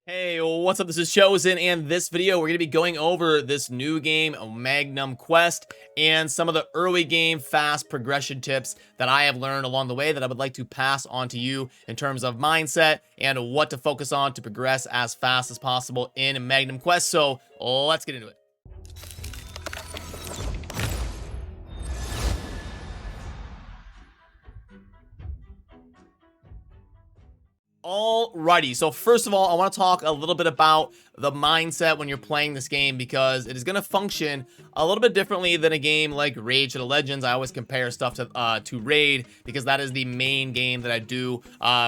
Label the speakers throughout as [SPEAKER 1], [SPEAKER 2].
[SPEAKER 1] Hey, what's up? This is Chosen, and this video we're going to be going over this new game, Magnum Quest, and some of the early game fast progression tips that I have learned along the way that I would like to pass on to you in terms of mindset and what to focus on to progress as fast as possible in Magnum Quest. So let's get into it. Alrighty, so first of all, I want to talk a little bit about the mindset when you're playing this game because it is going to function a little bit differently than a game like Raid Shadow Legends. I always compare stuff to Raid because that is the main game that I do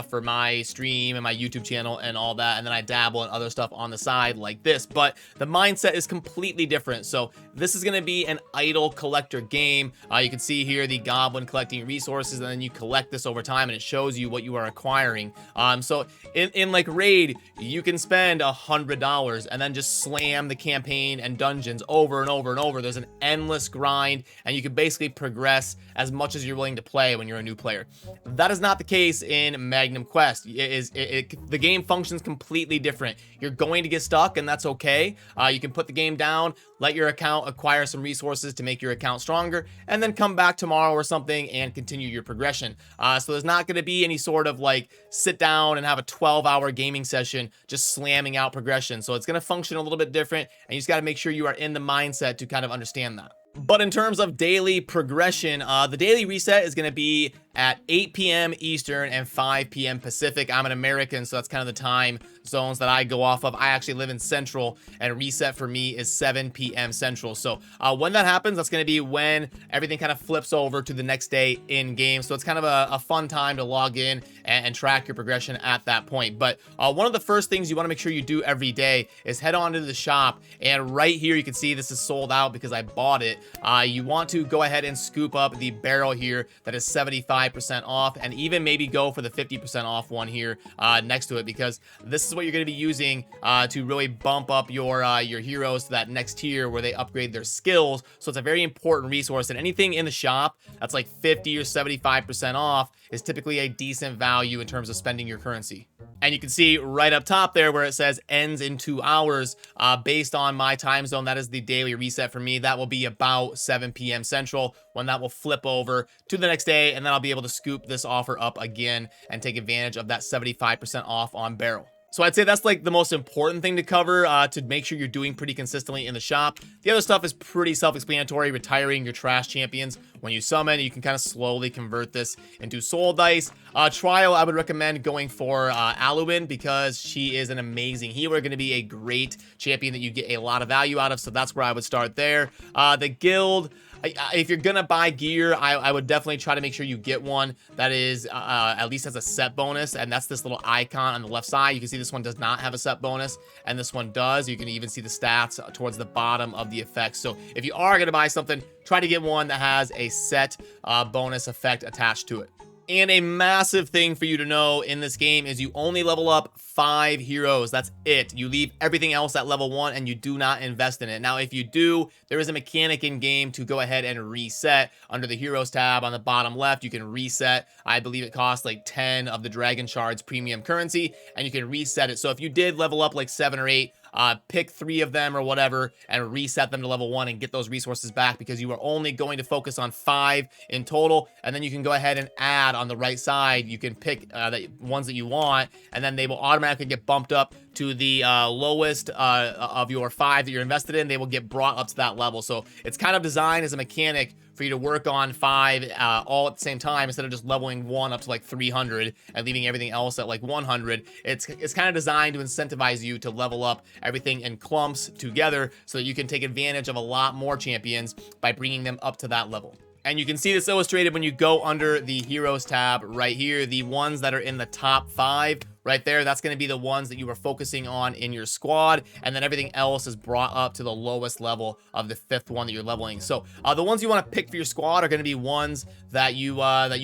[SPEAKER 1] for my stream and my YouTube channel and all that, and then I dabble in other stuff on the side like this, but the mindset is completely different. So this is going to be an idle collector game. You can see here the goblin collecting resources, and then you collect this over time and it shows you what you are acquiring. So in like Raid, you can spend $100 and then just slam the campaign and dungeons over and over and over. There's an endless grind, and you can basically progress as much as you're willing to play when you're a new player. That is not the case in Magnum Quest. The game functions completely different. You're going to get stuck, and that's okay. You can put the game down, let your account acquire some resources to make your account stronger, and then come back tomorrow or something and continue your progression. So there's not going to be any sort of like sit down and have a 12-hour gaming session just slamming out progression. So it's going to function a little bit different, and you just got to make sure you are in the mindset to kind of understand that. But in terms of daily progression, the daily reset is going to be at 8 p.m. Eastern and 5 p.m. Pacific. I'm an American, so that's kind of the time zones that I go off of. I actually live in Central, and reset for me is 7 p.m. Central. So when that happens, that's going to be when everything kind of flips over to the next day in game. So it's kind of a fun time to log in and track your progression at that point. But one of the first things you want to make sure you do every day is head on to the shop, and right here you can see this is sold out because I bought it. You want to go ahead and scoop up the barrel here that is 75% off, and even maybe go for the 50% off one here next to it, because this is what you're going to be using to really bump up your heroes to that next tier where they upgrade their skills. So it's a very important resource, and anything in the shop that's like 50 or 75% off is typically a decent value in terms of spending your currency. And you can see right up top there where it says ends in 2 hours. Based on my time zone, that is the daily reset for me. That will be about 7 p.m. Central when that will flip over to the next day, and then I'll be able to scoop this offer up again and take advantage of that 75% off on barrel. So I'd say that's like the most important thing to cover to make sure you're doing pretty consistently in the shop. The other stuff is pretty self-explanatory. Retiring your trash champions when you summon, you can kind of slowly convert this into soul dice. Trial, I would recommend going for Aluin because she is an amazing healer, going to be a great champion that you get a lot of value out of. So that's where I would start there. The guild, if you're gonna buy gear, I would definitely try to make sure you get one that is at least has a set bonus, and that's this little icon on the left side. You can see this one does not have a set bonus, and this one does. You can even see the stats towards the bottom of the effects. So if you are gonna buy something, try to get one that has a set bonus effect attached to it. And a massive thing for you to know in this game is you only level up 5 heroes. That's it. You leave everything else at level 1 and you do not invest in it. Now, if you do, there is a mechanic in game to go ahead and reset. Under the heroes tab on the bottom left, you can reset. I believe it costs like 10 of the dragon shards premium currency, and you can reset it. So if you did level up like 7 or 8, pick 3 of them or whatever and reset them to level 1 and get those resources back, because you are only going to focus on 5 in total. And then you can go ahead and add on the right side. You can pick the ones that you want, and then they will automatically get bumped up to the lowest of your 5 that you're invested in. They will get brought up to that level. So it's kind of designed as a mechanic for you to work on 5 all at the same time, instead of just leveling 1 up to like 300 and leaving everything else at like 100. It's kind of designed to incentivize you to level up everything in clumps together so that you can take advantage of a lot more champions by bringing them up to that level. And you can see this illustrated when you go under the heroes tab right here. The ones that are in the top 5 right there, that's going to be the ones that you are focusing on in your squad, and then everything else is brought up to the lowest level of the 5th one that you're leveling. So the ones you want to pick for your squad are going to be ones that you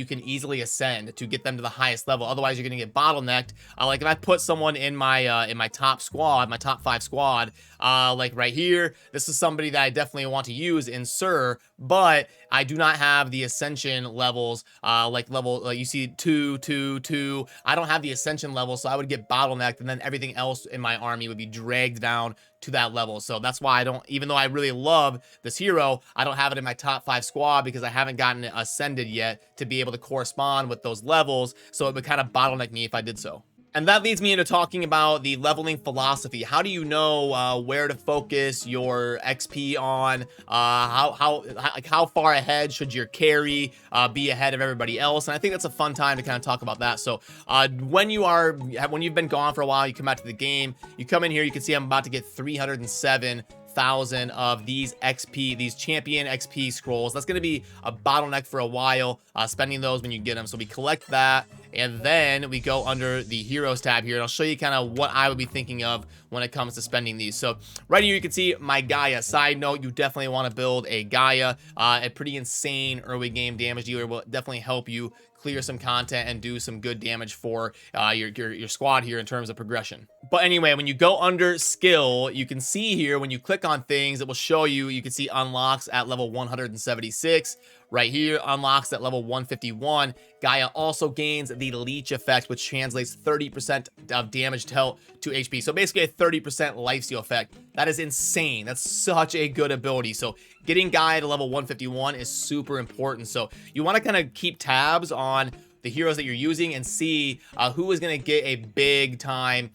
[SPEAKER 1] can easily ascend to get them to the highest level. Otherwise, you're going to get bottlenecked. Like if I put someone in my top squad, my top 5 squad, like right here, this is somebody that I definitely want to use in Sir, but I do not have the ascension levels, like level, you see 2, 2, 2. I don't have the ascension level, so I would get bottlenecked, and then everything else in my army would be dragged down to that level. So that's why I don't, even though I really love this hero, I don't have it in my top 5 squad because I haven't gotten it ascended yet to be able to correspond with those levels. So it would kind of bottleneck me if I did so. And that leads me into talking about the leveling philosophy. How do you know where to focus your XP on? How far ahead should your carry be ahead of everybody else? And I think that's a fun time to kind of talk about that. So when you've been gone for a while, you come back to the game, you come in here, you can see I'm about to get 307,000 of these XP, these champion XP scrolls. That's going to be a bottleneck for a while, spending those when you get them. So we collect that, and then we go under the heroes tab here, and I'll show you kind of what I would be thinking of when it comes to spending these. So right here you can see my Gaia. Side note, you definitely want to build a Gaia. A pretty insane early game damage dealer will definitely help you clear some content and do some good damage for your squad here in terms of progression. But anyway, when you go under skill, you can see here when you click on things, it will show you, you can see unlocks at level 176. Right here, unlocks at level 151. Gaia also gains the leech effect, which translates 30% of damage dealt to HP. So basically a 30% lifesteal effect. That is insane. That's such a good ability. So getting Gaia to level 151 is super important. So you want to kind of keep tabs on the heroes that you're using and see who is going to get a big time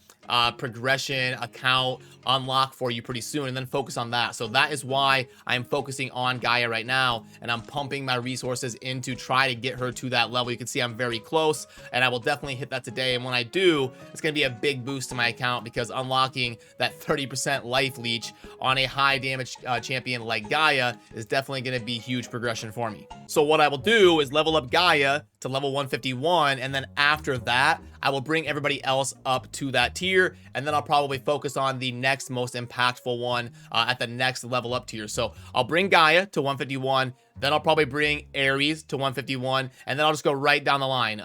[SPEAKER 1] progression account unlock for you pretty soon, and then focus on that. So that is why I'm focusing on Gaia right now, and I'm pumping my resources in to try to get her to that level. You can see I'm very close, and I will definitely hit that today. And when I do, it's going to be a big boost to my account, because unlocking that 30% life leech on a high damage champion like Gaia is definitely going to be huge progression for me. So what I will do is level up Gaia to level 151, and then after that, I will bring everybody else up to that tier, and then I'll probably focus on the next most impactful one at the next level up tier. So I'll bring Gaia to 151, then I'll probably bring Ares to 151, and then I'll just go right down the line.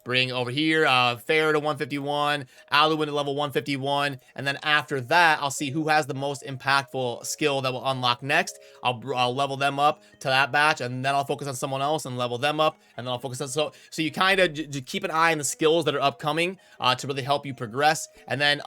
[SPEAKER 1] Bring over here Fair to 151, Aluin to level 151, and then after that, I'll see who has the most impactful skill that will unlock next. I'll level them up to that batch, and then I'll focus on someone else and level them up, and then I'll focus on so you kind of keep an eye on the skills that are upcoming to really help you progress, and then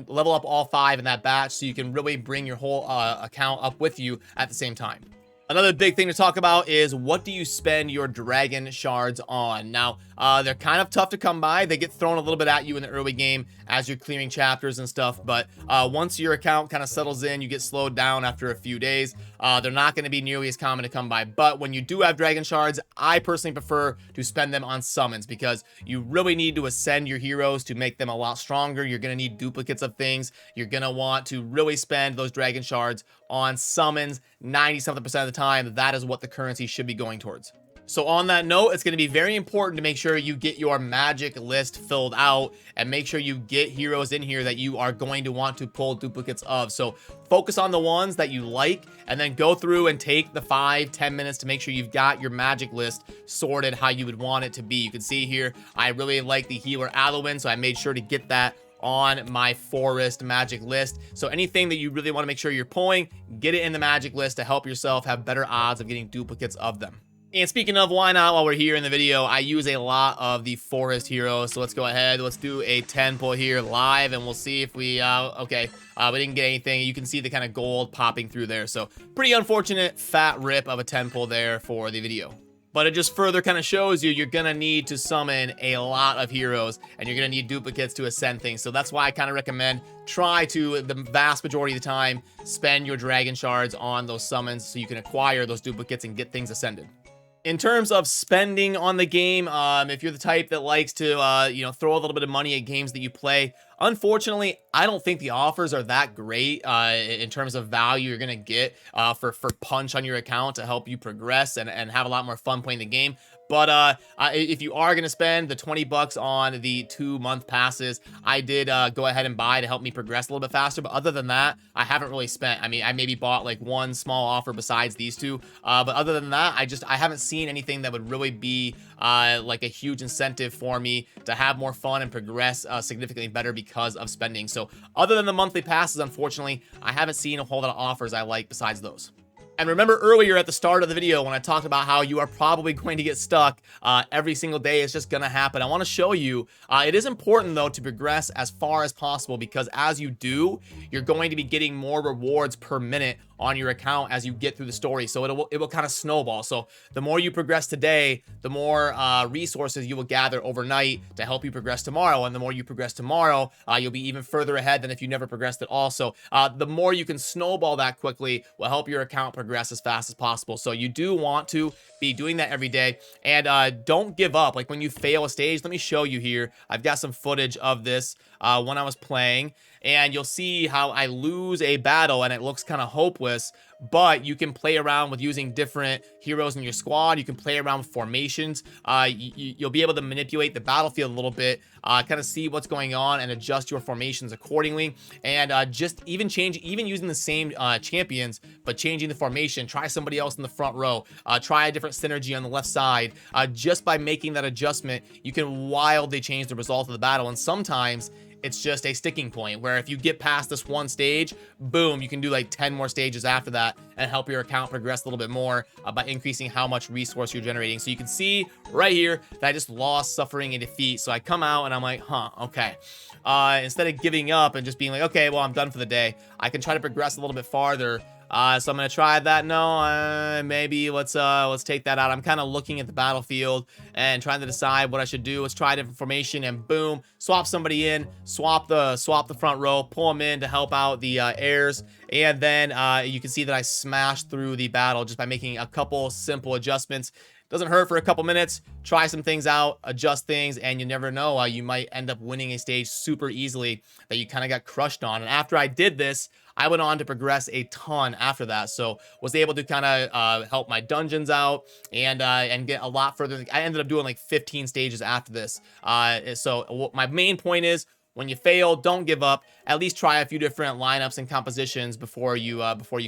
[SPEAKER 1] level up all 5 in that batch so you can really bring your whole account up with you at the same time. Another big thing to talk about is, what do you spend your dragon shards on? Now, they're kind of tough to come by. They get thrown a little bit at you in the early game as you're clearing chapters and stuff, but once your account kind of settles in, you get slowed down after a few days. They're not going to be nearly as common to come by, but when you do have dragon shards, I personally prefer to spend them on summons, because you really need to ascend your heroes to make them a lot stronger. You're going to need duplicates of things. You're going to want to really spend those dragon shards on summons 90-something% of the time. That is what the currency should be going towards. So on that note, it's going to be very important to make sure you get your magic list filled out, and make sure you get heroes in here that you are going to want to pull duplicates of. So focus on the ones that you like, and then go through and take the 5-10 minutes to make sure you've got your magic list sorted how you would want it to be. You can see here, I really like the healer Aluin, so I made sure to get that on my forest magic list. So anything that you really want to make sure you're pulling, get it in the magic list to help yourself have better odds of getting duplicates of them. And speaking of, why not, while we're here in the video, I use a lot of the forest heroes. So let's go ahead, let's do a 10 pull here live, and we'll see if we okay, we didn't get anything. You can see the kind of gold popping through there, so pretty unfortunate fat rip of a 10 pull there for the video. But it just further kind of shows you you're going to need to summon a lot of heroes, and you're going to need duplicates to ascend things. So that's why I kind of recommend try to, the vast majority of the time, spend your dragon shards on those summons so you can acquire those duplicates and get things ascended. In terms of spending on the game, if you're the type that likes to, throw a little bit of money at games that you play, unfortunately, I don't think the offers are that great in terms of value you're going to get for punch on your account to help you progress and have a lot more fun playing the game. But if you are going to spend the 20 bucks on the 2-month passes, I did go ahead and buy to help me progress a little bit faster. But other than that, I haven't really spent. I mean, I maybe bought like one small offer besides these two. But other than that, I haven't seen anything that would really be like a huge incentive for me to have more fun and progress significantly better because of spending. So other than the monthly passes, unfortunately, I haven't seen a whole lot of offers I like besides those. And remember earlier at the start of the video when I talked about how you are probably going to get stuck every single day. It's just going to happen. I want to show you it is important, though, to progress as far as possible, because as you do, you're going to be getting more rewards per minute on your account as you get through the story. So it will kind of snowball. So the more you progress today, the more resources you will gather overnight to help you progress tomorrow. And the more you progress tomorrow, you'll be even further ahead than if you never progressed at all. So the more you can snowball that quickly will help your account progress as fast as possible. So you do want to be doing that every day, and don't give up. Like when you fail a stage, let me show you here. I've got some footage of this when I was playing, and you'll see how I lose a battle and it looks kind of hopeless, but you can play around with using different heroes in your squad. You can play around with formations. You'll be able to manipulate the battlefield a little bit, kind of see what's going on and adjust your formations accordingly. And just even using the same champions, but changing the formation. Try somebody else in the front row. Try a different synergy on the left side. Just by making that adjustment, you can wildly change the result of the battle. And sometimes it's just a sticking point where if you get past this one stage, boom, you can do like 10 more stages after that and help your account progress a little bit more by increasing how much resource you're generating. So you can see right here that I just lost, suffering, and defeat. So I come out and I'm like, okay. Instead of giving up and just being like, okay, well, I'm done for the day, I can try to progress a little bit farther. So I'm gonna try that. No, maybe let's take that out. I'm kind of looking at the battlefield and trying to decide what I should do. Let's try a different formation, and boom, swap somebody in, swap the front row, pull them in to help out the heirs, and then you can see that I smashed through the battle just by making a couple simple adjustments. Doesn't hurt for a couple minutes. Try some things out, adjust things, and you never know, you might end up winning a stage super easily that you kind of got crushed on. And after I did this, I went on to progress a ton after that. So was able to kind of help my dungeons out and get a lot further. I ended up doing like 15 stages after this. So my main point is, when you fail, don't give up. At least try a few different lineups and compositions before you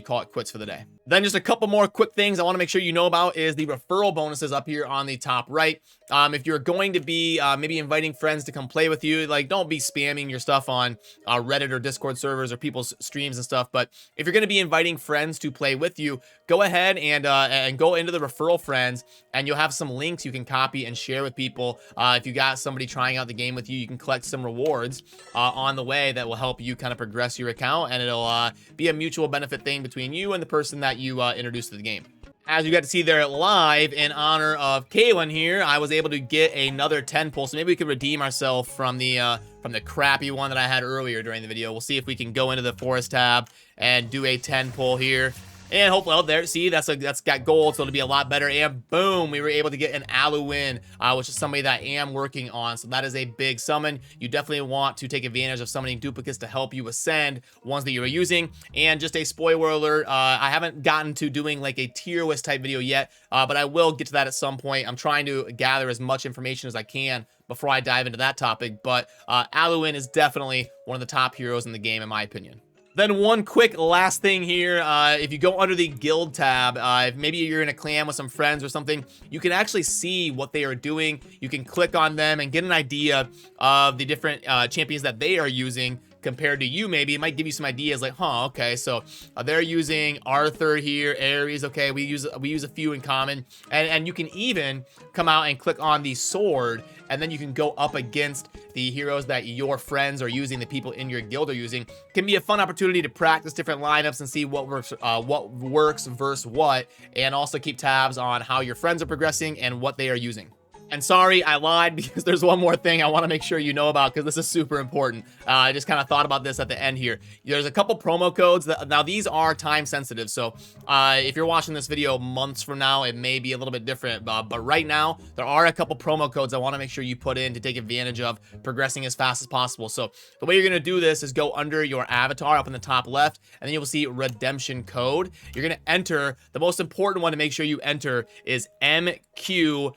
[SPEAKER 1] call it quits for the day. Then just a couple more quick things I want to make sure you know about is the referral bonuses up here on the top right. If you're going to be maybe inviting friends to come play with you, like don't be spamming your stuff on Reddit or Discord servers or people's streams and stuff. But if you're going to be inviting friends to play with you, go ahead and go into the referral friends, and you'll have some links you can copy and share with people. If you got somebody trying out the game with you, you can collect some rewards on the way that will help you kind of progress your account, and it'll be a mutual benefit thing between you and the person that you introduced to the game. As you got to see there live, in honor of Kaylin here, I was able to get another 10 pull, so maybe we could redeem ourselves from the crappy one that I had earlier during the video. We'll see if we can go into the forest tab and do a 10 pull here. And hopefully, there, see, that's got gold, so it'll be a lot better. And boom, we were able to get an Aluin, which is somebody that I am working on. So that is a big summon. You definitely want to take advantage of summoning duplicates to help you ascend ones that you're using. And just a spoiler alert, I haven't gotten to doing like a tier list type video yet, but I will get to that at some point. I'm trying to gather as much information as I can before I dive into that topic. But Aluin is definitely one of the top heroes in the game, in my opinion. Then one quick last thing here, if you go under the guild tab, if maybe you're in a clan with some friends or something, you can actually see what they are doing. You can click on them and get an idea of the different champions that they are using compared to you. Maybe it might give you some ideas like, okay, so they're using Arthur here, Ares, okay, we use a few in common, and you can even come out and click on the sword, and then you can go up against the heroes that your friends are using, the people in your guild are using. Can be a fun opportunity to practice different lineups and see what works versus what, and also keep tabs on how your friends are progressing and what they are using. And sorry, I lied, because there's one more thing I want to make sure you know about, because this is super important. I just kind of thought about this at the end here. There's a couple promo codes. Now, these are time sensitive, so if you're watching this video months from now, it may be a little bit different. But right now, there are a couple promo codes I want to make sure you put in to take advantage of progressing as fast as possible. So the way you're going to do this is go under your avatar up in the top left, and then you will see redemption code. You're going to enter, the most important one to make sure you enter is MQ123,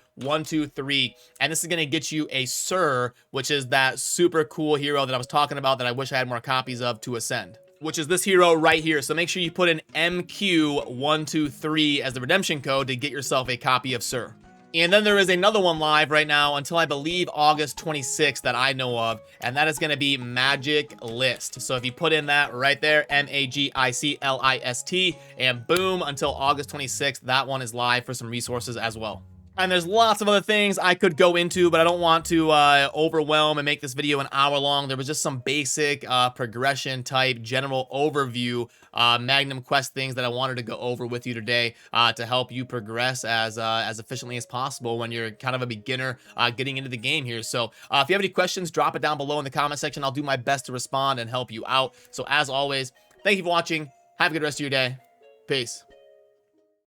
[SPEAKER 1] and this is going to get you a Sir, which is that super cool hero that I was talking about that I wish I had more copies of to ascend, which is this hero right here. So make sure you put in MQ123 as the redemption code to get yourself a copy of Sir. And then there is another one live right now until I believe August 26th that I know of, and that is going to be Magic List. So if you put in that right there, MAGICLIST, and boom, until August 26th, that one is live for some resources as well. And there's lots of other things I could go into, but I don't want to overwhelm and make this video an hour long. There was just some basic progression type general overview Magnum Quest things that I wanted to go over with you today to help you progress as efficiently as possible when you're kind of a beginner getting into the game here. So if you have any questions, drop it down below in the comment section. I'll do my best to respond and help you out. So as always, thank you for watching. Have a good rest of your day. Peace.